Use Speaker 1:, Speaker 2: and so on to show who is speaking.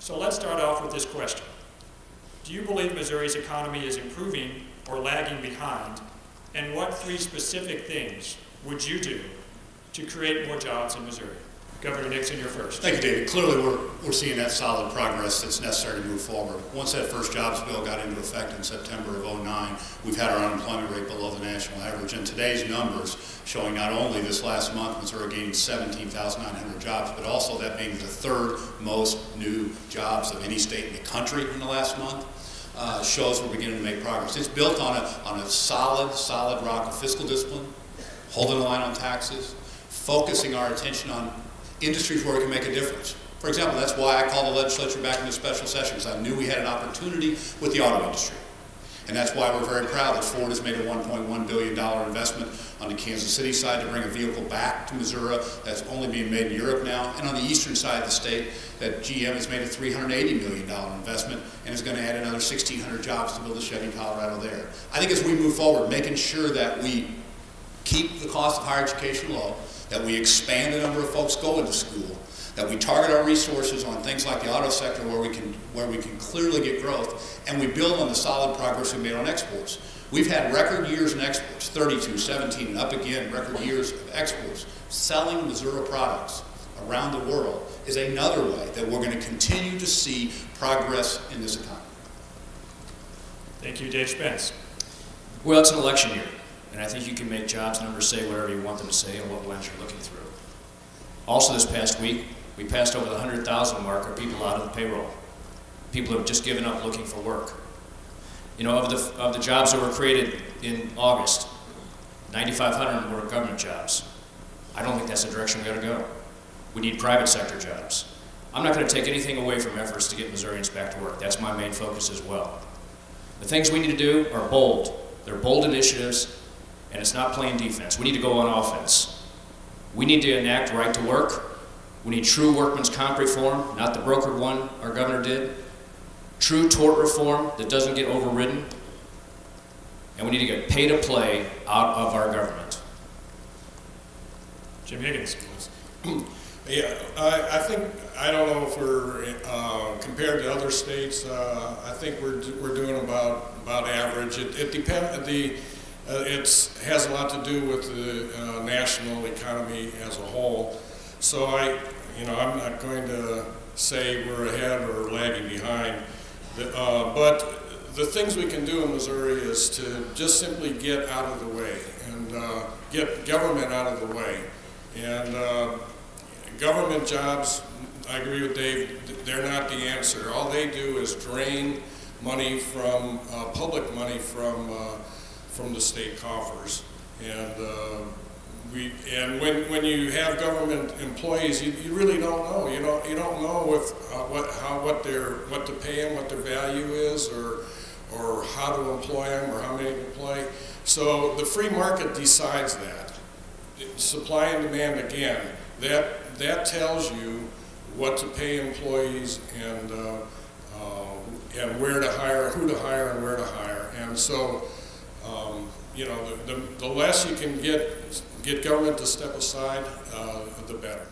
Speaker 1: So let's start off with this question. Do you believe Missouri's economy is improving or lagging behind? And what 3 specific things would you do to create more jobs in Missouri? Governor Nixon, you're first.
Speaker 2: Thank you, David. Clearly, we're seeing that solid progress that's necessary to move forward. Once that first jobs bill got into effect in September of '09, we've had our unemployment rate below the national average. And today's numbers showing not only this last month Missouri gaining 17,900 jobs, but also that being the 3rd most new jobs of any state in the country in the last month. Shows we're beginning to make progress. It's built on a solid rock of fiscal discipline, holding the line on taxes, focusing our attention on industries where we can make a difference. For example, that's why I called the legislature back into special session, because I knew we had an opportunity with the auto industry. And that's why we're very proud that Ford has made a $1.1 billion investment on the Kansas City side to bring a vehicle back to Missouri that's only being made in Europe now. And on the eastern side of the state, that GM has made a $380 million investment and is going to add another 1,600 jobs to build a Chevy Colorado there. I think as we move forward, making sure that we keep the cost of higher education low, that we expand the number of folks going to school, that we target our resources on things like the auto sector where we can clearly get growth, and we build on the solid progress we made on exports. We've had record years in exports, 32, 17, and up again, record years of exports. Selling Missouri products around the world is another way that we're going to continue to see progress in this economy.
Speaker 1: Thank you, Dave Spence.
Speaker 3: Well, it's an election year, and I think you can make jobs numbers say whatever you want them to say and what lens you're looking through. Also this past week, we passed over the 100,000 mark of people out of the payroll. People who have just given up looking for work. You know, of the jobs that were created in August, 9,500 were government jobs. I don't think that's the direction we ought to go. We need private sector jobs. I'm not going to take anything away from efforts to get Missourians back to work. That's my main focus as well. The things we need to do are bold. They're bold initiatives, and it's not playing defense. We need to go on offense. We need to enact right to work. We need true workman's comp reform, not the brokered one our governor did. True tort reform that doesn't get overridden. And we need to get pay to play out of our government.
Speaker 1: Jim Higgins.
Speaker 4: Yeah, I think, I don't know if we're, compared to other states, I think we're doing about average. It depends, it has a lot to do with the national economy as a whole. So I'm not going to say we're ahead or lagging behind. But the things we can do in Missouri is to just simply get out of the way and get government out of the way. And government jobs, I agree with Dave, they're not the answer. All they do is drain money from, public money from the state coffers. And when you have government employees, you really don't know. You don't know if what to pay them, what their value is, or how to employ them, or how many to employ. So the free market decides that. Supply and demand again. That tells you what to pay employees and where to hire, who to hire, and where to hire. And so the less you can get government to step aside, the better.